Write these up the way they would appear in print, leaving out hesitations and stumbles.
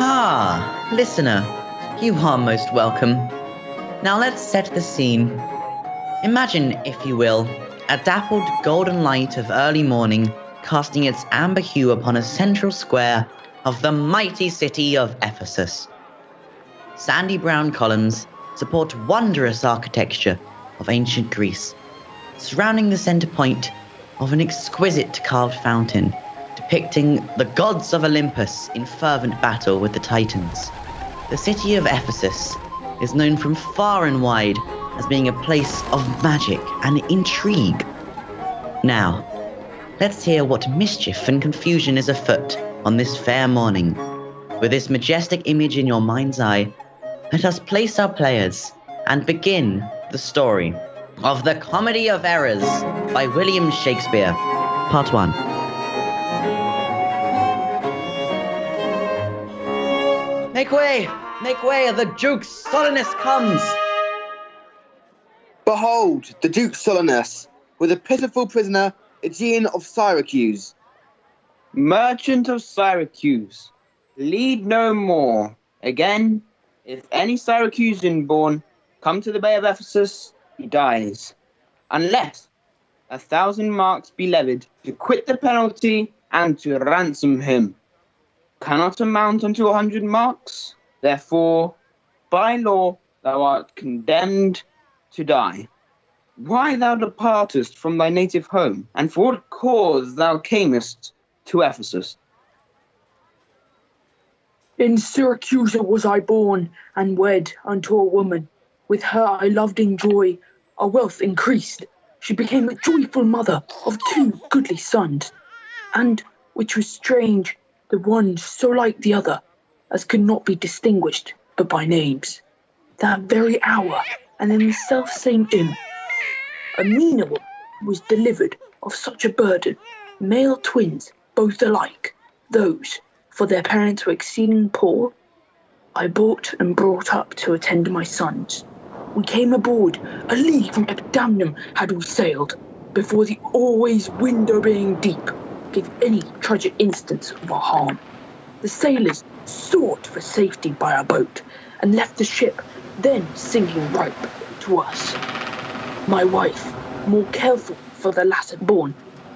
Ah, listener, you are most welcome. Now let's set the scene. Imagine, if you will, a dappled golden light of early morning casting its amber hue upon a central square of the mighty city of Ephesus. Sandy brown columns support wondrous architecture of ancient Greece, surrounding the center point of an exquisite carved fountain depicting the gods of Olympus in fervent battle with the Titans. The city of Ephesus is known from far and wide as being a place of magic and intrigue. Now, let's hear what mischief and confusion is afoot on this fair morning. With this majestic image in your mind's eye, let us place our players and begin the story of The Comedy of Errors by William Shakespeare, Part 1. Make way, the Duke Solinus comes! Behold, the Duke Solinus, with a pitiful prisoner, Aegeon of Syracuse. Merchant of Syracuse, lead no more. Again, if any Syracusan born come to the Bay of Ephesus, he dies, unless 1,000 marks be levied to quit the penalty and to ransom him. Cannot amount unto 100 marks, therefore, by law, thou art condemned to die. Why thou departest from thy native home, and for what cause thou camest to Ephesus? In Syracuse was I born, and wed unto a woman. With her I loved in joy, our wealth increased. She became a joyful mother of 2 goodly sons, and, which was strange, the one so like the other, as could not be distinguished but by names. That very hour, and in the self-same inn, a meaner one was delivered of such a burden, male twins, both alike, those, for their parents were exceeding poor, I bought and brought up to attend my sons. We came aboard, a league from Epidamnum had we sailed, before the always wind-obeying deep gave any tragic instance of our harm. The sailors sought for safety by our boat, and left the ship, then sinking ripe to us. My wife, more careful for the latter born,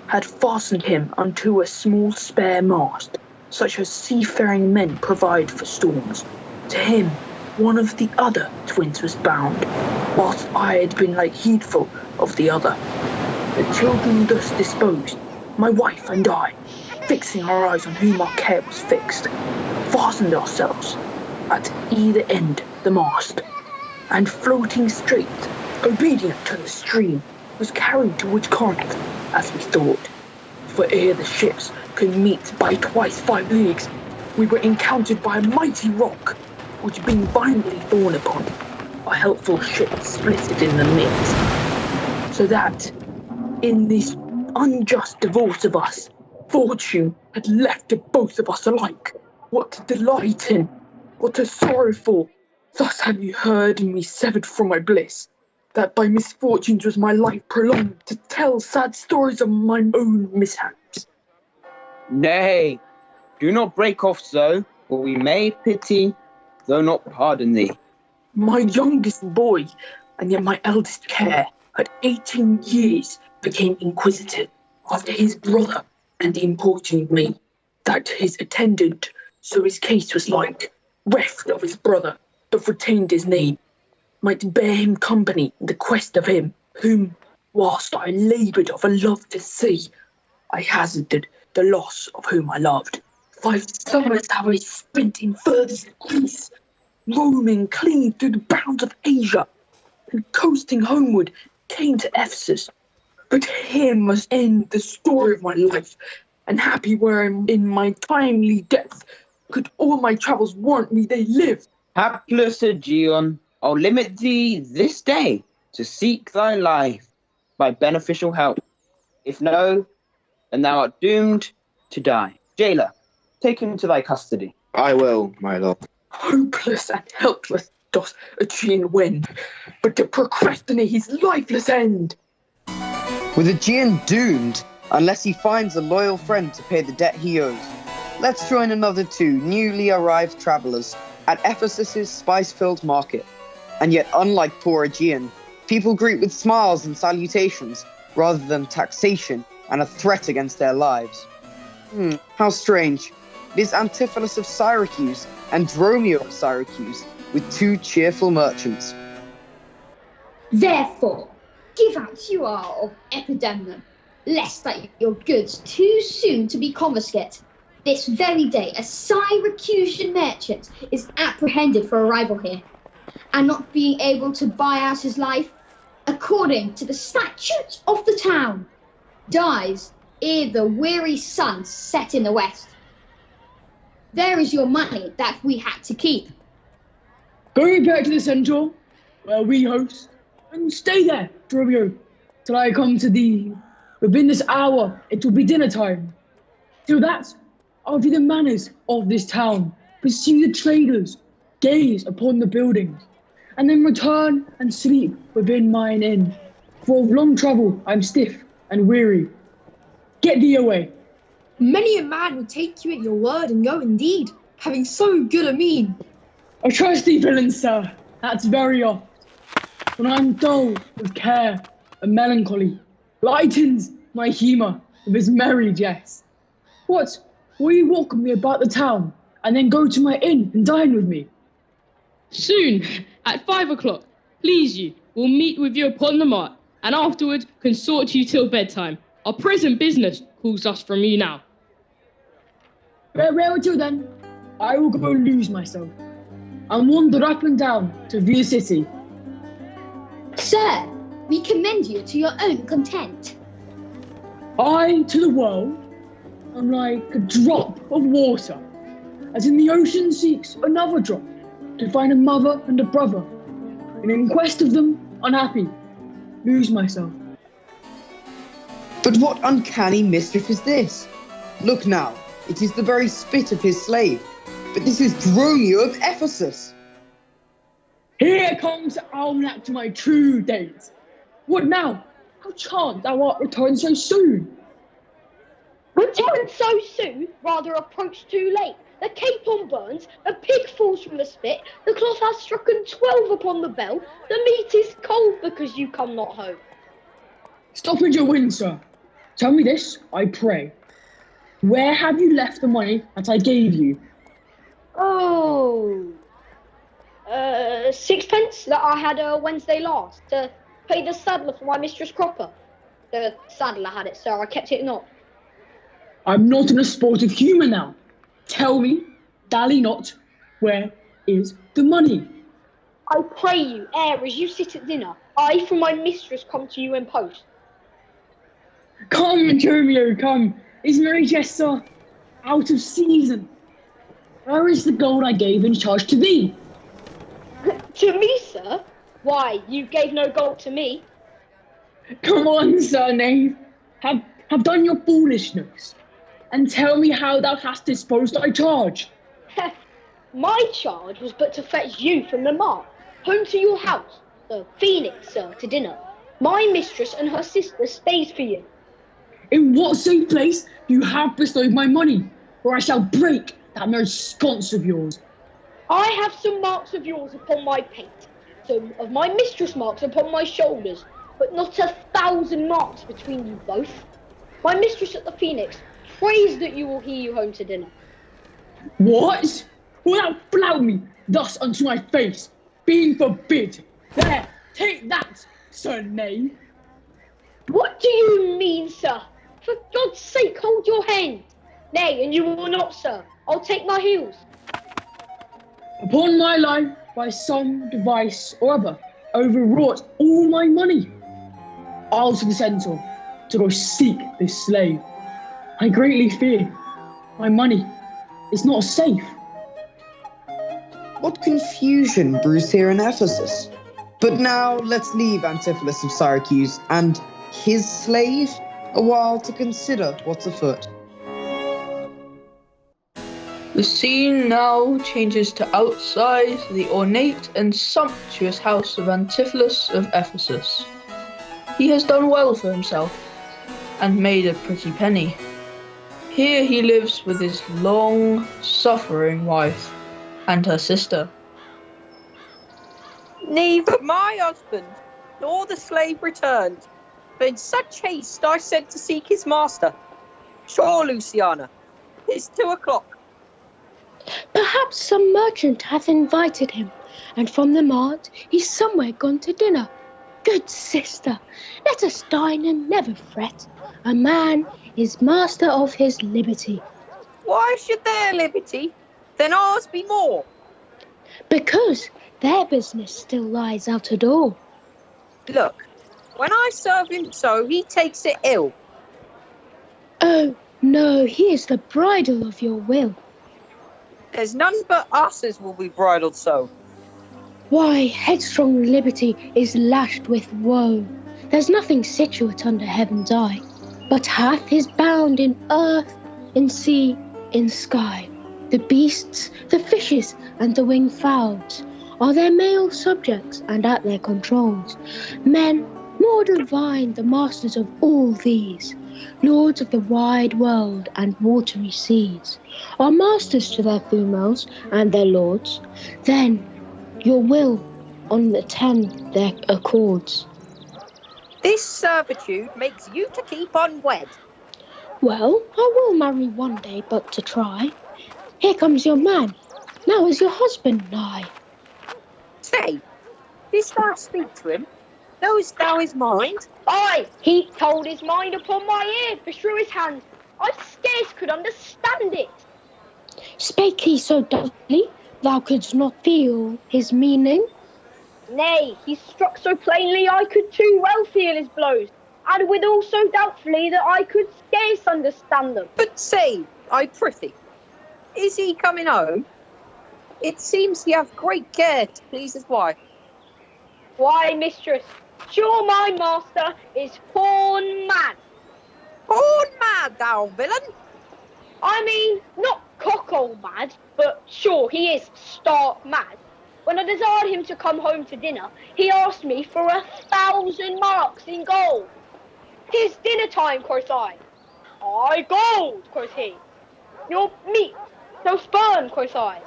had fastened him unto a small spare mast, such as seafaring men provide for storms. To him, one of the other twins was bound, whilst I had been like heedful of the other. The children thus disposed, my wife and I, fixing our eyes on whom our care was fixed, fastened ourselves at either end the mast, and floating straight, obedient to the stream, was carried towards Corinth, as we thought. For ere the ships could meet by twice 5 leagues, we were encountered by a mighty rock, which being violently borne upon, a helpful ship splitted in the midst. So that, in this unjust divorce of us, fortune had left to both of us alike. What to delight in, what to sorrow for. Thus have you heard me severed from my bliss, that by misfortunes was my life prolonged, to tell sad stories of mine own mishaps. Nay, do not break off so, for we may pity, though not pardon thee. My youngest boy, and yet my eldest care, at 18 years became inquisitive after his brother, and importuned me, that his attendant, so his case was like, reft of his brother, but retained his name, might bear him company in the quest of him, whom, whilst I laboured of a love to see, I hazarded the loss of whom I loved. 5 summers have I spent in furthest Greece, roaming clean through the bounds of Asia, and coasting homeward came to Ephesus. But here must end the story of my life, and happy were I in my timely death, could all my travels warrant me they live. Hapless Aegeon, I'll limit thee this day to seek thy life by beneficial help. If no, then thou art doomed to die. Jailer, take him to thy custody. I will, my lord. Hopeless and helpless doth Aegeon wend, but to procrastinate his lifeless end. with Aegeon doomed unless he finds a loyal friend to pay the debt he owes. Let's join another two newly arrived travellers at Ephesus' spice-filled market. And yet, unlike poor Aegeon, people greet with smiles and salutations rather than taxation and a threat against their lives. How strange. It is Antipholus of Syracuse and Dromio of Syracuse, with two cheerful merchants. Therefore, give out you are of Epidemnum, lest that your goods too soon to be confiscate. This very day a Syracusan merchant is apprehended for arrival here, and not being able to buy out his life, according to the statutes of the town, dies ere the weary sun set in the west. There is your money that we had to keep. Go back to the centaur, where we host, and stay there, Dromio, till I come to thee. Within this hour, it will be dinner time. Till that, I'll do the manners of this town, pursue the traders, gaze upon the buildings, and then return and sleep within mine inn. For of long travel I'm stiff and weary. Get thee away. Many a man would take you at your word and go indeed, having so good a mien. I trust thee, villain, sir. That's very oft. When I'm dull with care and melancholy, lightens my humour with his merry jest. What, will you walk with me about the town, and then go to my inn and dine with me? Soon, at 5 o'clock, please you, we'll meet with you upon the mart, and afterward consort you till bedtime. Our present business calls us from you now. Well, till then, I will go lose myself, and wander up and down to view the city. Sir, we commend you to your own content. I, to the world, am like a drop of water, as in the ocean seeks another drop, to find a mother and a brother, and in quest of them, unhappy, lose myself. But what uncanny mischief is this? Look now, it is the very spit of his slave. But this is Dromio of Ephesus. Here comes the almanac to my true days. What now? How chance thou art returned so soon? Return so soon, rather approach too late. The capon burns, a pig falls from the spit, the cloth has strucken 12 upon the bell, the meat is cold because you come not home. Stop at your wind, sir. Tell me this, I pray. Where have you left the money that I gave you? Oh, 6pence that I had Wednesday last to pay the saddler for my mistress Cropper. The saddler had it, sir, I kept it not. I'm not in a sportive humour now. Tell me, dally not, where is the money? I pray you, ere as you sit at dinner, I from my mistress come to you in post. Come, Dromio, come. Is merry jest, sir, out of season? Where is the gold I gave in charge to thee? To me, sir? Why, you gave no gold to me. Come on, sir knave. Have done your foolishness, and tell me how thou hast disposed thy charge. My charge was but to fetch you from the mart, home to your house, the Phoenix, sir, to dinner. My mistress and her sister stays for you. In what safe place you have bestowed my money, or I shall break that merry sconce of yours. I have some marks of yours upon my pate, some of my mistress marks upon my shoulders, but not 1,000 marks between you both. My mistress at the Phoenix prays that you will hear you home to dinner. What? Will thou flout me thus unto my face, being forbid? There, take that, sir knave. What do you mean, sir? For God's sake, hold your hand. Nay, and you will not, sir. I'll take my heels. Upon my life, by some device or other, overwrought all my money. I'll to the centaur to go seek this slave. I greatly fear my money is not safe. What confusion brews here in Ephesus. But now let's leave Antipholus of Syracuse and his slave a while to consider what's afoot. The scene now changes to outside the ornate and sumptuous house of Antipholus of Ephesus. He has done well for himself, and made a pretty penny. Here he lives with his long-suffering wife and her sister. Neither my husband nor the slave returned, but in such haste I sent to seek his master. Sure, Luciana, 'tis 2:00. Perhaps some merchant hath invited him, and from the mart he's somewhere gone to dinner. Good sister, let us dine and never fret. A man is master of his liberty. Why should their liberty then ours be more? Because their business still lies out a door. Look, when I serve him so, he takes it ill. Oh, no, he is the bridle of your will. There's none but us as will be bridled so. Why, headstrong liberty is lashed with woe. There's nothing situate under heaven's eye, but hath his bound in earth, in sea, in sky. The beasts, the fishes, and the winged fowls are their male subjects and at their controls. Men more divine, the masters of all these, lords of the wide world and watery seas, are masters to their females and their lords. Then your will on attend their accords. This servitude makes you to keep unwed. Well, I will marry one day, but to try. Here comes your man. Now is your husband nigh. Say, didst thou speak to him? Knowest thou his mind? Aye, he told his mind upon my ear, for through his hand I scarce could understand it. Spake he so doubtly, thou couldst not feel his meaning? Nay, he struck so plainly I could too well feel his blows, and withal so doubtfully that I could scarce understand them. But say, I prithee, is he coming home? It seems he hath great care to please his wife. Why, mistress, sure my master is horn mad. Horn mad, thou villain! I mean, not cockle mad, but sure he is stark mad. When I desired him to come home to dinner, he asked me for 1,000 marks in gold. "'Tis dinner time," quoth I. "Aye, gold," quoth he. "Your meat, no sperm," quoth I.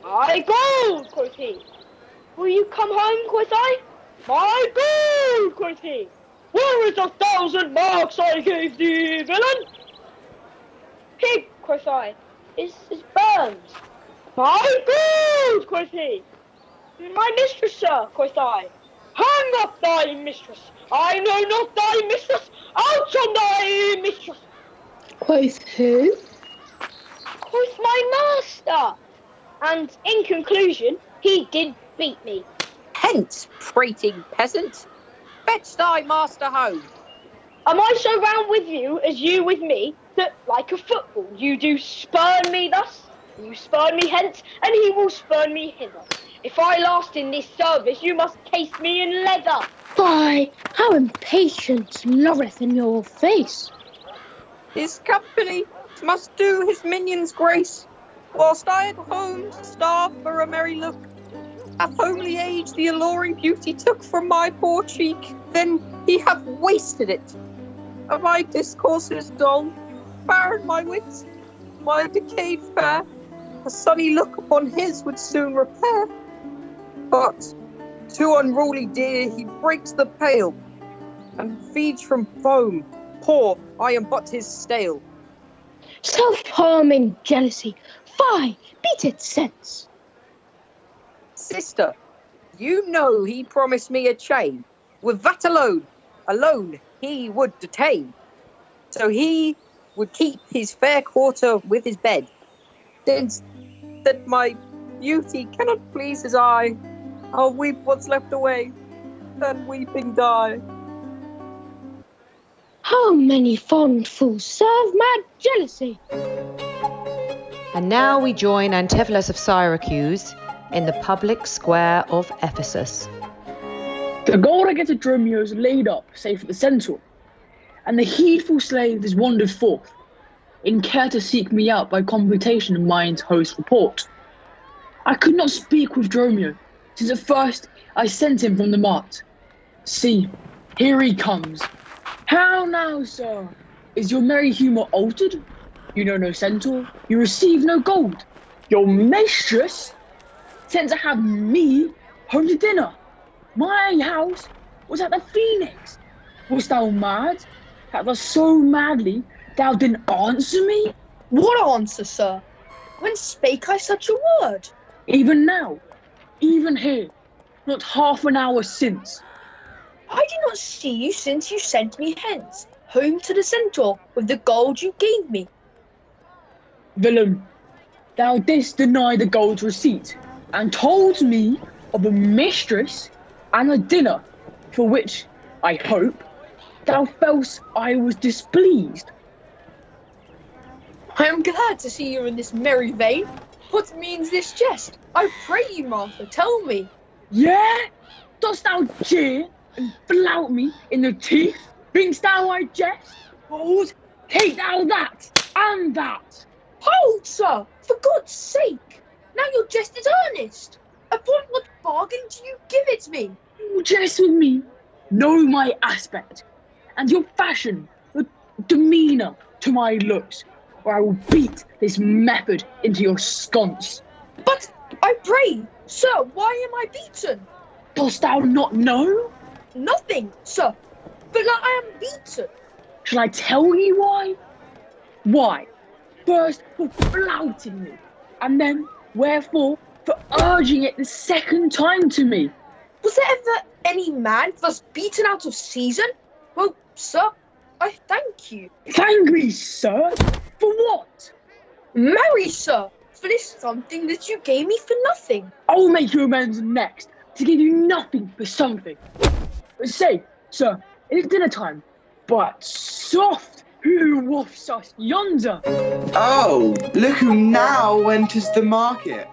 "Aye, gold," quoth he. "Will you come home," quoth I. "My gold," quoth he. "Where is the 1,000 marks I gave thee, villain?" "Pig," quoth I, is burns. "My gold," quoth he. "My mistress, sir," quoth I. "Hang up thy mistress! I know not thy mistress! Out on thy mistress!" Quoth who? Quoth my master. And in conclusion, he did beat me. Hence, prating peasant, fetch thy master home. Am I so round with you as you with me, that like a football you do spurn me thus? You spurn me hence, and he will spurn me hither. If I last in this service, you must case me in leather. Why, how impatience loureth in your face. His company must do his minions grace, whilst I at home starve for a merry look. At homely age the alluring beauty took from my poor cheek, then he hath wasted it. Of my discourses dull, barren my wits, my decayed fare, a sunny look upon his would soon repair. But, too unruly dear, he breaks the pail, and feeds from foam. Poor, I am but his stale. Self-harming jealousy, fie, beat its sense. Sister, you know he promised me a chain. With that alone he would detain. So he would keep his fair quarter with his bed. Since that my beauty cannot please his eye, I'll weep what's left away, and weeping die. How many fond fools serve mad jealousy? And now we join Antipholus of Syracuse in the public square of Ephesus. The gold I get at Dromio is laid up, safe at the centaur, and the heedful slave has wandered forth, in care to seek me out by computation of mine's host report. I could not speak with Dromio, since at first I sent him from the mart. See, Here he comes. How now, sir? Is your merry humour altered? You know no centaur, you receive no gold. Your mistress sent to have me home to dinner. My house was at the Phoenix. Wast thou mad? That thus so madly thou didn't answer me? What answer, sir? When spake I such a word? Even now, even here, not half an hour since. I did not see you since you sent me hence, home to the centaur with the gold you gave me. Villain, thou didst deny the gold receipt, and told me of a mistress and a dinner, for which, I hope, thou felt I was displeased. I am glad to see you in this merry vein. What means this jest? I pray you, Martha, tell me. Yeah? Dost thou jeer and flout me in the teeth? Think'st thou I jest? Hold, take thou that, and that. Hold, sir, for God's sake. Now your jest is earnest. Upon what bargain do you give it me? You jest with me, know my aspect, and your fashion, your demeanour to my looks, or I will beat this method into your sconce. But, I pray, sir, why am I beaten? Dost thou not know? Nothing, sir, but that I am beaten. Shall I tell you why? Why? First for flouting me, and then wherefore for urging it the second time to me. Was there ever any man thus beaten out of season? Well, sir, I thank you. Thank me, sir? For what? Marry, sir, for this something that you gave me for nothing. I'll make you amends next, to give you nothing for something. But say, sir, it is dinner time, but soft, who wafts us yonder? Oh, look who now enters the market.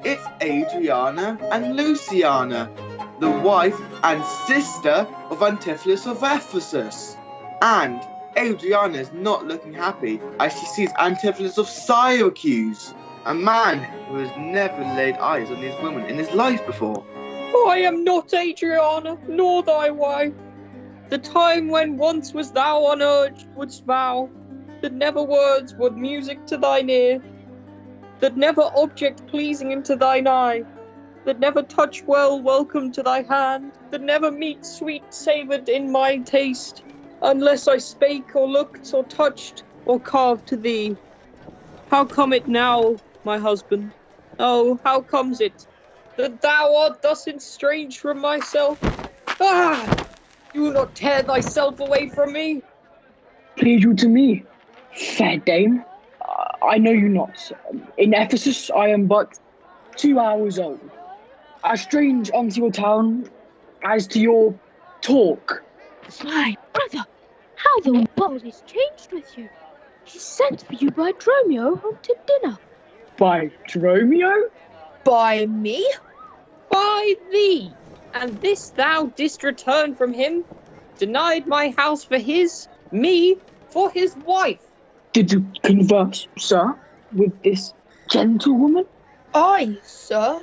It's Adriana and Luciana, the wife and sister of Antipholus of Ephesus. And Adriana is not looking happy as she sees Antipholus of Syracuse, a man who has never laid eyes on these women in his life before. I am not Adriana, nor thy wife. The time when once was thou unurged wouldst vow, that never words were music to thine ear, that never object pleasing into thine eye, that never touch well welcome to thy hand, that never meat sweet savoured in my taste, unless I spake or looked or touched or carved to thee. How come it now, my husband? Oh, how comes it that thou art thus estranged from myself? Ah! Do not tear thyself away from me. Plead you to me, fair dame. I know you not. In Ephesus I am but 2 hours old. As strange unto your town as to your talk. My brother, how the world is changed with you. He sent for you by Dromio home to dinner. By Dromio? By me? By thee. And this thou didst return from him, denied my house for his, me for his wife. Did you converse, sir, with this gentlewoman? I, sir?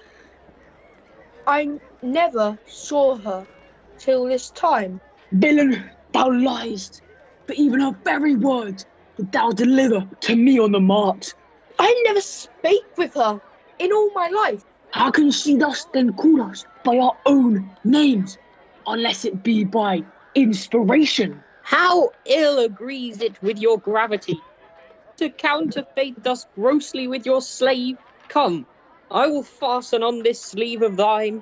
I never saw her till this time. Villain, thou liest, for even her very words did thou deliver to me on the mart. I never spake with her in all my life. How can she thus then call us by our own names, unless it be by inspiration? How ill agrees it with your gravity to counterfeit thus grossly with your slave? Come, I will fasten on this sleeve of thine.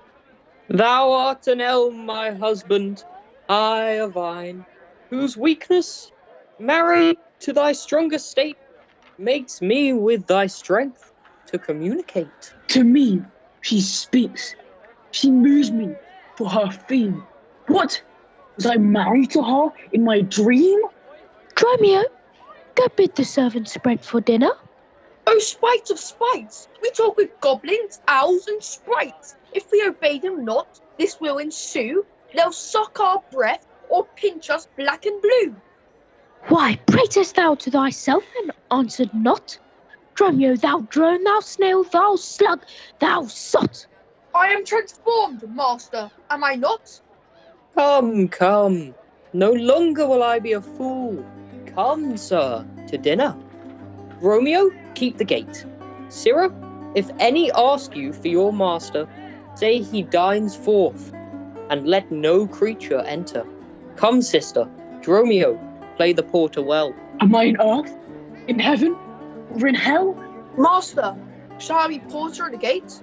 Thou art an elm, my husband, I a vine, whose weakness, married to thy stronger state, makes me with thy strength to communicate. To me she speaks, she moves me for her theme. What? Was I married to her in my dream? Dromio, go bid the servants spread for dinner. Oh, spite of spites! We talk with goblins, owls, and sprites. If we obey them not, this will ensue. They'll suck our breath or pinch us black and blue. Why, pratest thou to thyself and answered not? Dromio, thou drone, thou snail, thou slug, thou sot. I am transformed, master, am I not? Come, No longer will I be a fool. Come, sir, to dinner. Romeo, keep the gate. Sirrah, if any ask you for your master, say he dines forth, and let no creature enter. Come, sister, Dromio, play the porter well. Am I in earth? In heaven? Or in hell? Master, shall I be porter at the gate?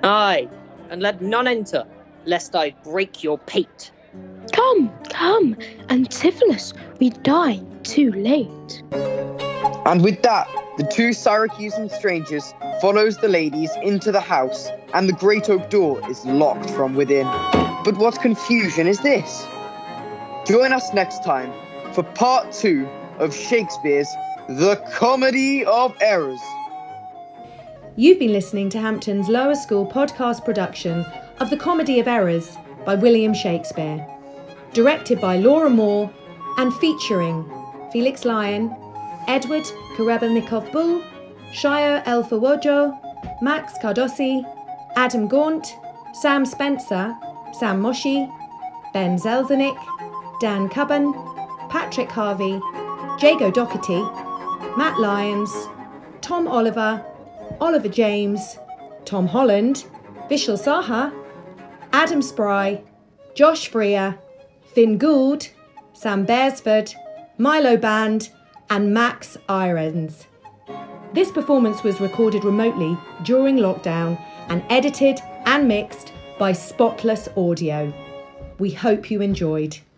Aye, and let none enter, lest I break your pate. Come, Antipholus, we dine too late. And with that, the two Syracusan strangers follows the ladies into the house, and the great oak door is locked from within. But what confusion is this? Join us next time for part 2 of Shakespeare's The Comedy of Errors. You've been listening to Hampton's Lower School podcast production of The Comedy of Errors by William Shakespeare, directed by Laura Moore and featuring Felix Lyon, Edward Karebelnikov-Bull, Shire Elfawojo, Max Cardosi, Adam Gaunt, Sam Spencer, Sam Moshi, Ben Zelzenick, Dan Cubban, Patrick Harvey, Jago Doherty, Matt Lyons, Tom Oliver, Oliver James, Tom Holland, Vishal Saha, Adam Spry, Josh Freer, Finn Gould, Sam Beresford, Milo Band, and Max Irons. This performance was recorded remotely during lockdown and edited and mixed by Spotless Audio. We hope you enjoyed.